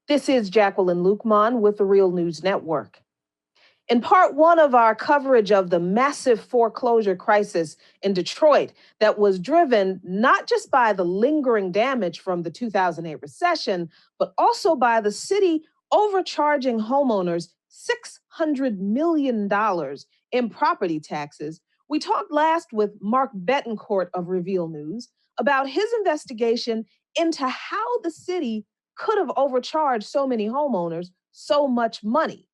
This is Jacqueline Lukeman with the Real News Network. In part one of our coverage of the massive foreclosure crisis in Detroit that was driven not just by the lingering damage from the 2008 recession, but also by the city overcharging homeowners $600 million in property taxes, we talked last with Mark Betancourt of Reveal News about his investigation into how the city could have overcharged so many homeowners so much money.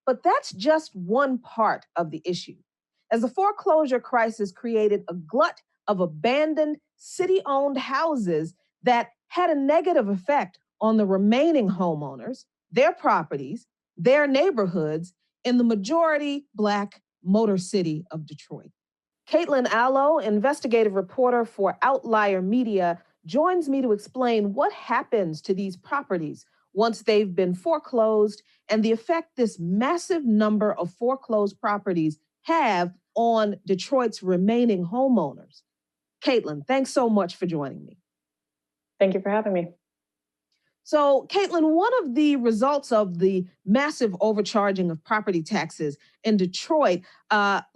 But that's just one part of the issue. As the foreclosure crisis created a glut of abandoned city owned houses that had a negative effect on the remaining homeowners, their properties, their neighborhoods in the majority Black Motor City of Detroit. Caitlin Allo, investigative reporter for Outlier Media, joins me to explain what happens to these properties once they've been foreclosed and the effect this massive number of foreclosed properties have on Detroit's remaining homeowners. Caitlin, thanks so much for joining me. Thank you for having me. So, Caitlin, one of the results of the massive overcharging of property taxes in Detroit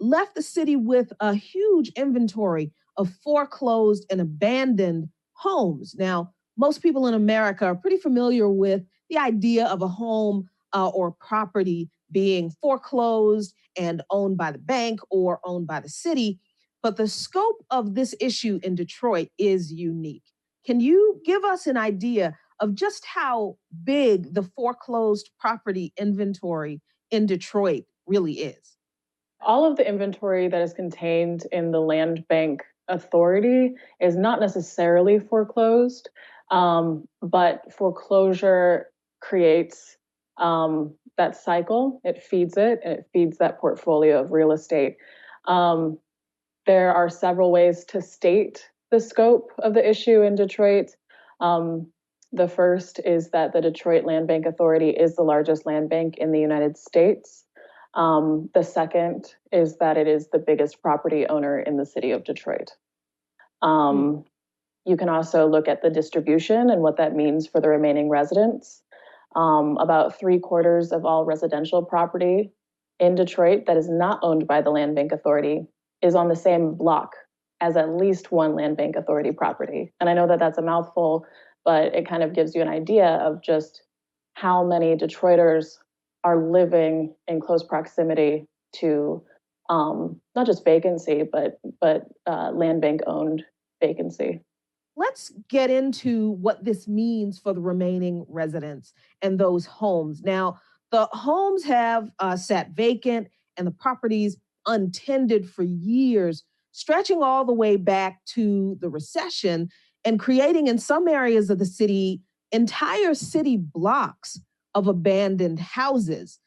left the city with a huge inventory of foreclosed and abandoned homes. Now, most people in America are pretty familiar with the idea of a home or property being foreclosed and owned by the bank or owned by the city. But the scope of this issue in Detroit is unique. Can you give us an idea of just how big the foreclosed property inventory in Detroit really is? All of the inventory that is contained in the Land Bank Authority is not necessarily foreclosed, but foreclosure creates that cycle. It feeds it, and it feeds that portfolio of real estate. There are several ways to state the scope of the issue in Detroit. The first is that the Detroit Land Bank Authority is the largest land bank in the United States. The second is that it is the biggest property owner in the city of Detroit. You can also look at the distribution and what that means for the remaining residents. About 3/4 of all residential property in Detroit that is not owned by the Land Bank Authority is on the same block as at least one Land Bank Authority property. And I know that that's a mouthful, but it kind of gives you an idea of just how many Detroiters are living in close proximity to not just vacancy, but land bank owned vacancy. Let's get into what this means for the remaining residents and those homes. Now, the homes have sat vacant and the properties untended for years, stretching all the way back to the recession and creating in some areas of the city entire city blocks of abandoned houses.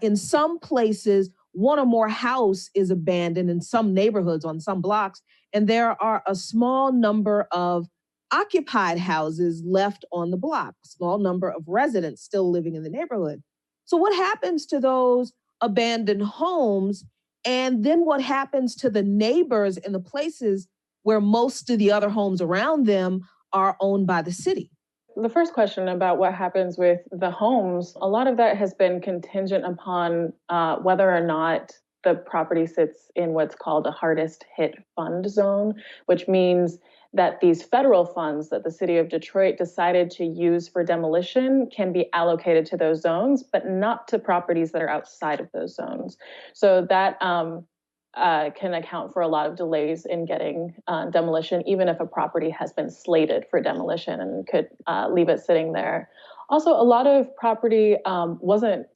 In some places, one or more house is abandoned in some neighborhoods on some blocks, and there are a small number of occupied houses left on the block, a small number of residents still living in the neighborhood. So, what happens to those abandoned homes? And then what happens to the neighbors in the places where most of the other homes around them are owned by the city? The first question about what happens with the homes, a lot of that has been contingent upon whether or not the property sits in what's called a hardest hit fund zone, which means that these federal funds that the city of Detroit decided to use for demolition can be allocated to those zones, but not to properties that are outside of those zones. So that can account for a lot of delays in getting demolition, even if a property has been slated for demolition and could leave it sitting there. Also, a lot of property wasn't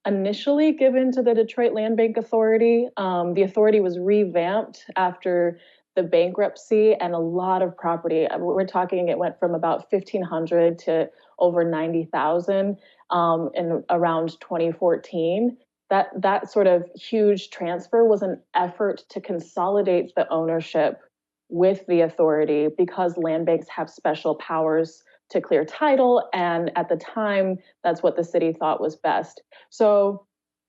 initially given to the Detroit Land Bank Authority. The authority was revamped after the bankruptcy, and a lot of property, we're talking, it went from about 1,500 to over 90,000 in around 2014. That sort of huge transfer was an effort to consolidate the ownership with the authority because land banks have special powers to clear title. And at the time, that's what the city thought was best. So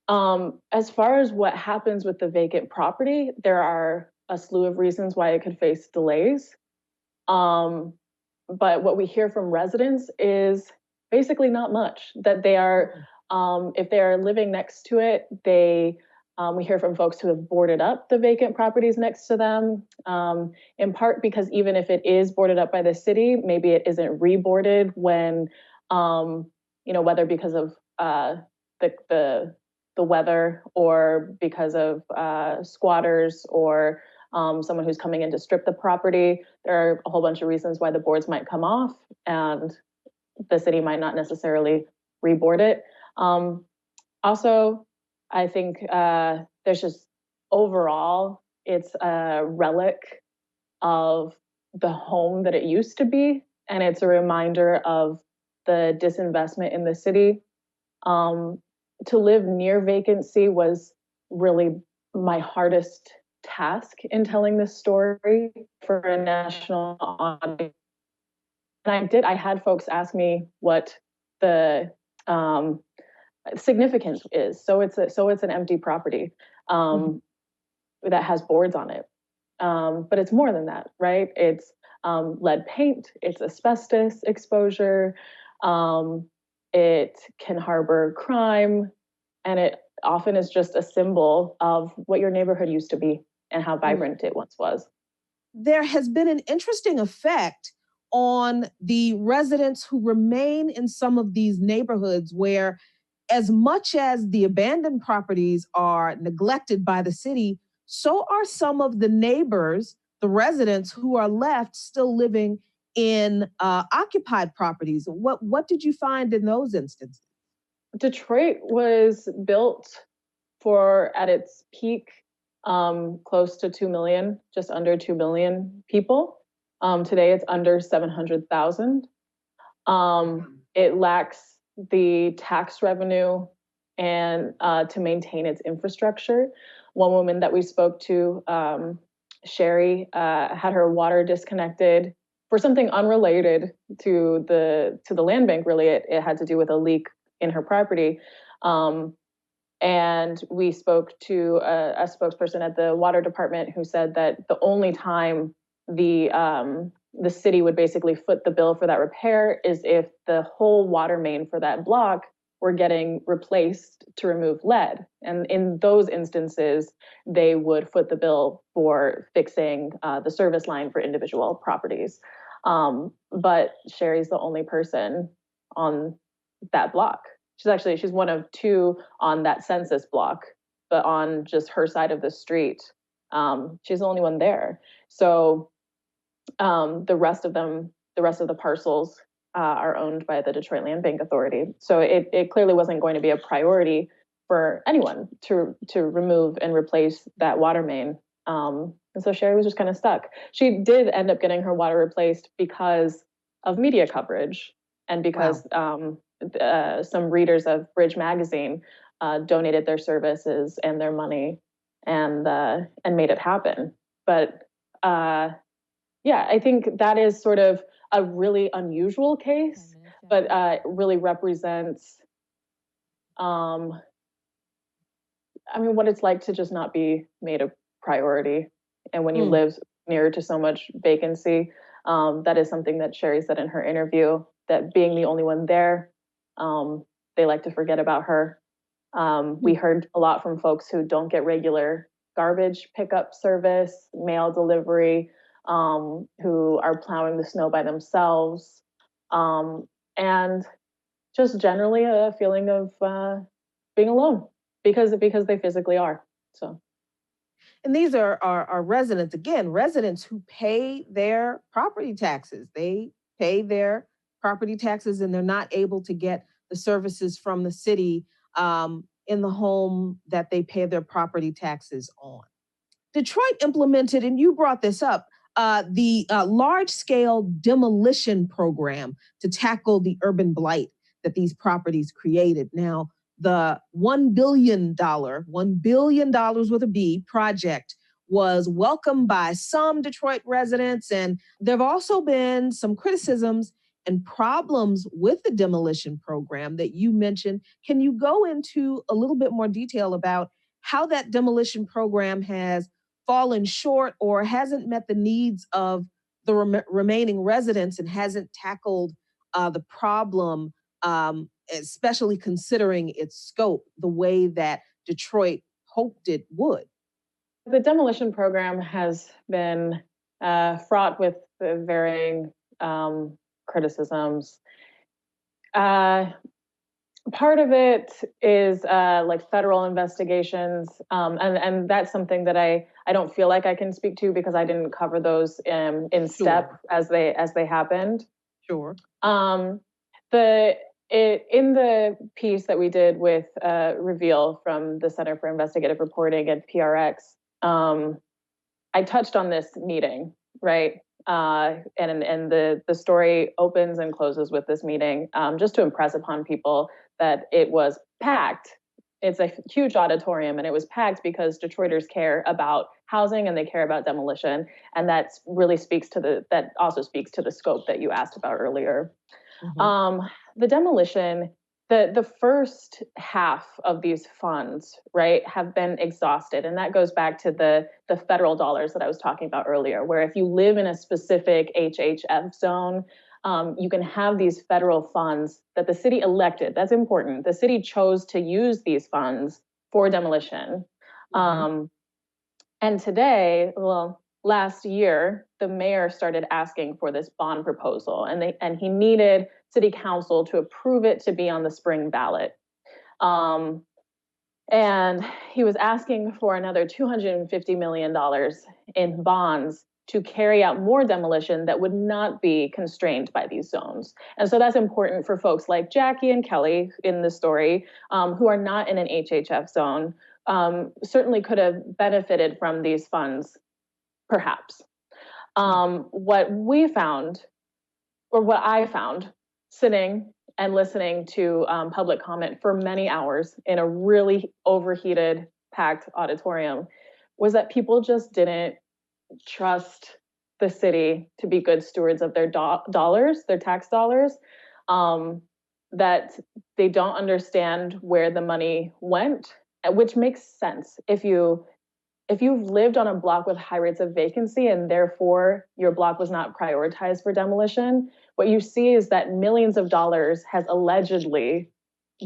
as far as what happens with the vacant property, there are a slew of reasons why it could face delays. But what we hear from residents is basically not much. That they are, if they are living next to it, we hear from folks who have boarded up the vacant properties next to them, in part because even if it is boarded up by the city, maybe it isn't reboarded when, whether because of the weather or because of squatters or someone who's coming in to strip the property. There are a whole bunch of reasons why the boards might come off, and the city might not necessarily reboard it. Also, I think there's just overall, it's a relic of the home that it used to be, and it's a reminder of the disinvestment in the city. To live near vacancy was really my hardest task in telling this story for a national audience. And I had folks ask me what the significance is. So it's an empty property that has boards on it. But it's more than that, right? It's lead paint, it's asbestos exposure, it can harbor crime, and it often is just a symbol of what your neighborhood used to be and how vibrant it once was. There has been an interesting effect on the residents who remain in some of these neighborhoods where, as much as the abandoned properties are neglected by the city, so are some of the neighbors, the residents who are left still living in occupied properties. What did you find in those instances? Detroit was built for, at its peak, close to 2 million, just under 2 million people. Today it's under 700,000. It lacks the tax revenue and to maintain its infrastructure. One woman that we spoke to, Sherry, had her water disconnected for something unrelated to the land bank. Really, it had to do with a leak in her property. And we spoke to a spokesperson at the water department who said that the only time the city would basically foot the bill for that repair is if the whole water main for that block were getting replaced to remove lead. And in those instances, they would foot the bill for fixing the service line for individual properties. But Sherry's the only person on that block. She's one of two on that census block, but on just her side of the street, she's the only one there. So the rest of the parcels are owned by the Detroit Land Bank Authority. So it clearly wasn't going to be a priority for anyone to remove and replace that water main. And so Sherry was just kind of stuck. She did end up getting her water replaced because of media coverage and because some readers of Bridge Magazine donated their services and their money and made it happen. But yeah, I think that is sort of a really unusual case, but it really represents, what it's like to just not be made a priority. And when you live near to so much vacancy, that is something that Sherry said in her interview, that being the only one there, they like to forget about her. We heard a lot from folks who don't get regular garbage pickup service, mail delivery, who are plowing the snow by themselves, and just generally a feeling of being alone because they physically are. So, and these are residents, again, residents who pay their property taxes. They pay their property taxes and they're not able to get the services from the city in the home that they pay their property taxes on. Detroit implemented, and you brought this up, the large-scale demolition program to tackle the urban blight that these properties created. Now, the $1 billion with a B project was welcomed by some Detroit residents, and there have also been some criticisms and problems with the demolition program that you mentioned. Can you go into a little bit more detail about how that demolition program has fallen short or hasn't met the needs of the remaining residents and hasn't tackled the problem especially considering its scope the way that Detroit hoped it would? The demolition program has been fraught with varying criticisms. Uh, Part of it is like federal investigations, and that's something that I don't feel like I can speak to because I didn't cover those in step Sure. as they happened. Sure. Um, in the piece that we did with Reveal from the Center for Investigative Reporting at PRX, I touched on this meeting, right? And the story opens and closes with this meeting, just to impress upon people that it was packed. It's a huge auditorium, and it was packed because Detroiters care about housing and they care about demolition, and that really speaks to that also speaks to the scope that you asked about earlier. Mhm. The demolition, the first half of these funds, right, have been exhausted, and that goes back to the federal dollars that I was talking about earlier, where if you live in a specific HHF zone, you can have these federal funds that the city elected. That's important. The city chose to use these funds for demolition. Mhm. Um, and today, well, last year, the mayor started asking for this bond proposal, and he needed city council to approve it to be on the spring ballot. Um, and he was asking for another $250 million in bonds to carry out more demolition that would not be constrained by these zones. And so that's important for folks like Jackie and Kelly in the story, who are not in an HHF zone, certainly could have benefited from these funds, perhaps. What we found, or what I found, sitting and listening to public comment for many hours in a really overheated, packed auditorium, was that people just didn't trust the city to be good stewards of their dollars, their tax dollars, um, that they don't understand where the money went, which makes sense if you've lived on a block with high rates of vacancy and therefore your block was not prioritized for demolition, what you see is that millions of dollars has allegedly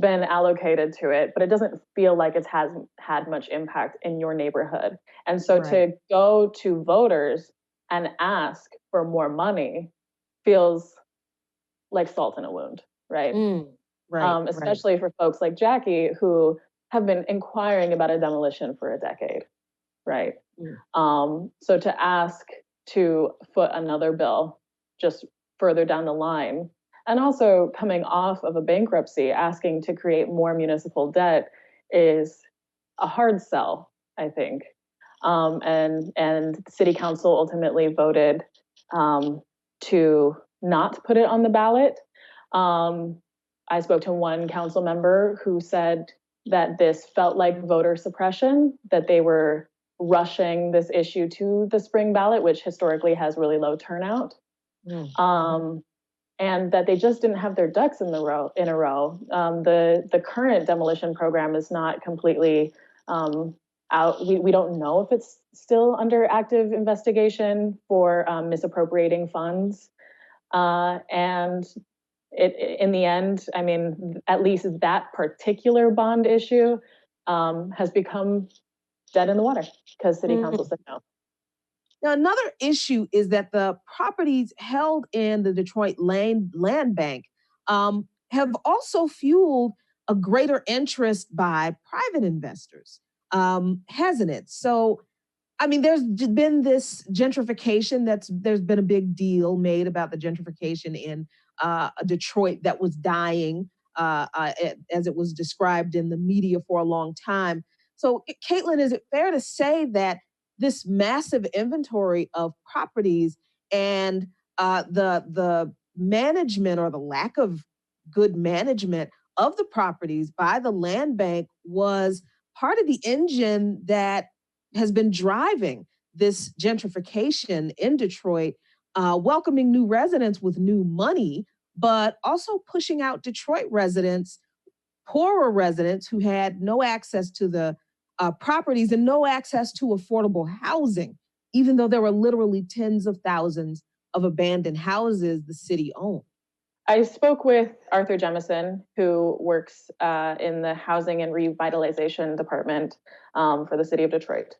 been allocated to it, but it doesn't feel like it has had much impact in your neighborhood. And so Right. to go to voters and ask for more money feels like salt in a wound, right? Mm. Right. Right. Especially for folks like Jackie who have been inquiring about a demolition for a decade, right? Mm. So to ask to foot another bill just further down the line, and also coming off of a bankruptcy, asking to create more municipal debt is a hard sell, I think. And city council ultimately voted to not put it on the ballot. Um, I spoke to one council member who said that this felt like voter suppression, that they were rushing this issue to the spring ballot, which historically has really low turnout, Mm. and that they just didn't have their ducks in a row. The current demolition program is not completely out. We don't know if it's still under active investigation for misappropriating funds, and in the end, I mean, at least that particular bond issue has become dead in the water because city council Mm. said no. Now, another issue is that the properties held in the Detroit Land Bank have also fueled a greater interest by private investors, hasn't it? So, I mean, been this gentrification there's been a big deal made about the gentrification in Detroit that was dying, as it was described in the media for a long time. So, Caitlin, is it fair to say that this massive inventory of properties and the management or the lack of good management of the properties by the land bank was part of the engine that has been driving this gentrification in Detroit, welcoming new residents with new money, but also pushing out Detroit residents, poorer residents who had no access to the properties and no access to affordable housing, even though there were literally tens of thousands of abandoned houses the city owned. I spoke with Arthur Jemison, who works in the Housing and Revitalization Department for the city of Detroit,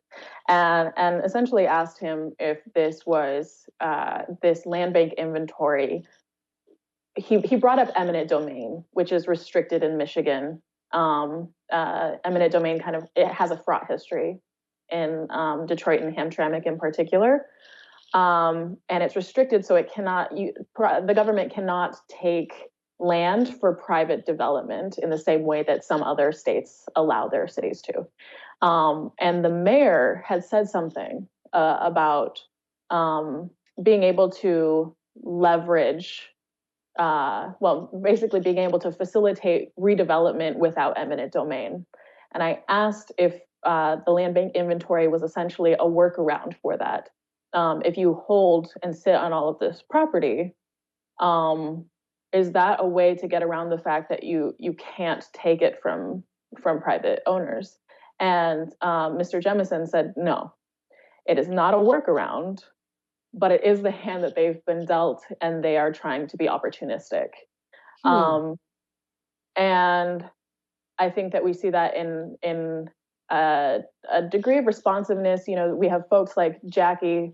and essentially asked him if this was this land bank inventory. He brought up eminent domain, which is restricted in Michigan. Eminent domain it has a fraught history in Detroit and Hamtramck in particular. And it's restricted, so the government cannot take land for private development in the same way that some other states allow their cities to. And the mayor had said something about being able to leverage, basically being able to facilitate redevelopment without eminent domain. And I asked if the land bank inventory was essentially a workaround for that. If you hold and sit on all of this property, is that a way to get around the fact that you can't take it from private owners? And Mr. Jemison said, no, it is not a workaround, but it is the hand that they've been dealt, and they are trying to be opportunistic. And I think that we see that in a degree of responsiveness. You know, we have folks like Jackie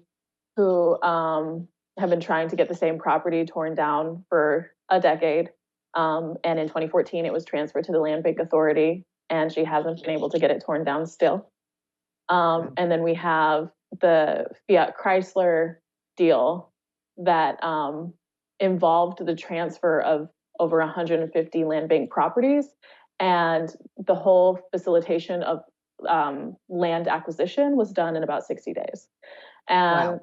who have been trying to get the same property torn down for a decade. And in 2014, it was transferred to the Land Bank Authority, and she hasn't been able to get it torn down still. And then we have the Fiat Chrysler deal that involved the transfer of over 150 land bank properties, and the whole facilitation of land acquisition was done in about 60 days. And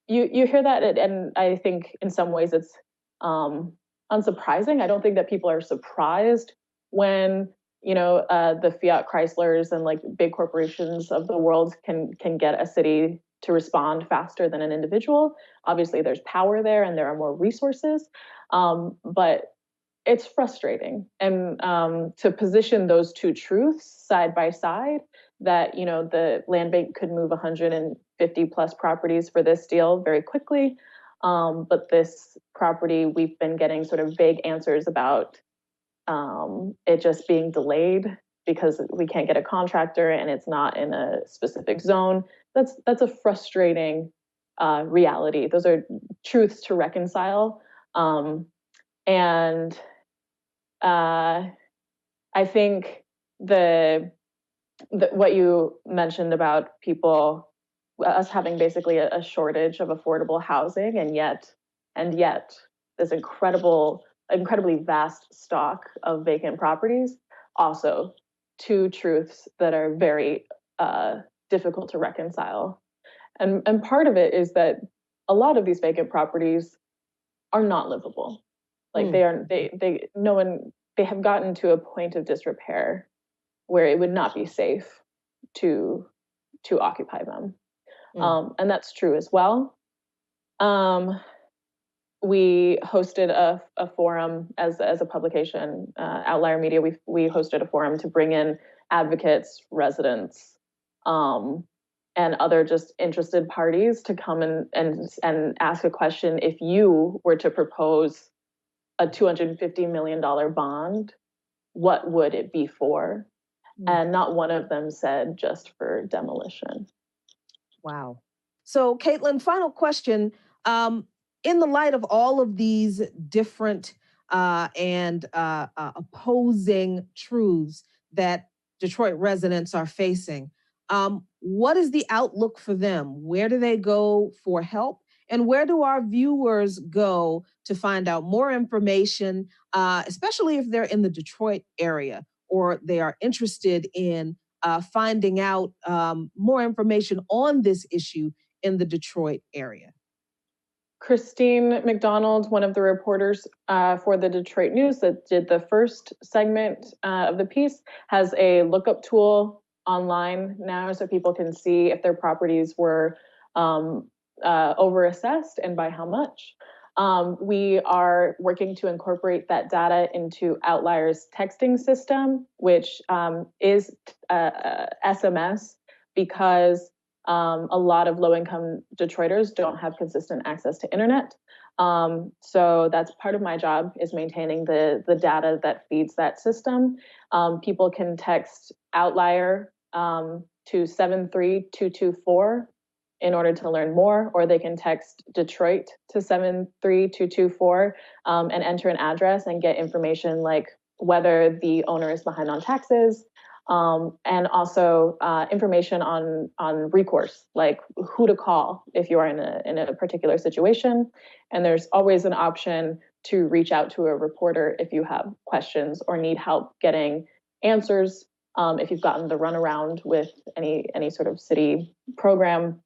you hear that, and I think in some ways it's unsurprising. I don't think that people are surprised when the Fiat Chryslers and like big corporations of the world can get a city to respond faster than an individual. Obviously, there's power there, and there are more resources, but it's frustrating. And to position those two truths side by side, that the land bank could move 150 plus properties for this deal very quickly, but this property we've been getting sort of vague answers about it just being delayed because we can't get a contractor and it's not in a specific zone. That's a frustrating reality. Those are truths to reconcile. And I think what you mentioned about us having basically a shortage of affordable housing, and yet this incredibly vast stock of vacant properties, also two truths that are very difficult to reconcile. And part of it is that a lot of these vacant properties are not livable. Like they have gotten to a point of disrepair where it would not be safe to occupy them. And that's true as well. We hosted a forum as a publication, Outlier Media. We hosted a forum to bring in advocates, residents, and other just interested parties to come and ask a question. If you were to propose a $250 million bond, what would it be for? And not one of them said just for demolition. Wow. So, Caitlin, final question. In the light of all of these different and opposing truths that Detroit residents are facing, what is the outlook for them? Where do they go for help? And where do our viewers go to find out more information, especially if they're in the Detroit area or they are interested in finding out more information on this issue in the Detroit area? Christine McDonald, one of the reporters for the Detroit News that did the first segment of the piece, has a lookup tool online now so people can see if their properties were overassessed and by how much. We are working to incorporate that data into Outlier's texting system, which is SMS, because a lot of low-income Detroiters don't have consistent access to internet. So that's part of my job, is maintaining the data that feeds that system. People can text outlier to 73224 in order to learn more, or they can text Detroit to 73224 and enter an address and get information like whether the owner is behind on taxes, and also information on recourse, like who to call if you are in a particular situation. And there's always an option to reach out to a reporter if you have questions or need help getting answers. If you've gotten the runaround with any sort of city program,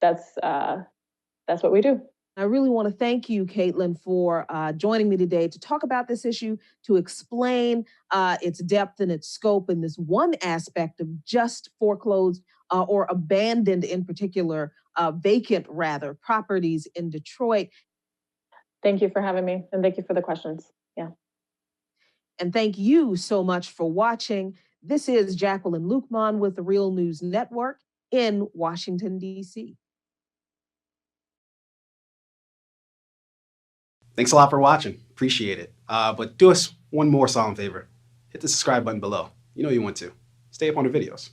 that's what we do. I really want to thank you, Caitlin, for joining me today to talk about this issue, to explain its depth and its scope in this one aspect of just foreclosed or abandoned, in particular, vacant rather, properties in Detroit. Thank you for having me, and thank you for the questions. Yeah. And thank you so much for watching. This is Jacqueline Luqman with the Real News Network in Washington, D.C. Thanks a lot for watching. Appreciate it. But do us one more solemn favor. Hit the subscribe button below. You know you want to. Stay up on the videos.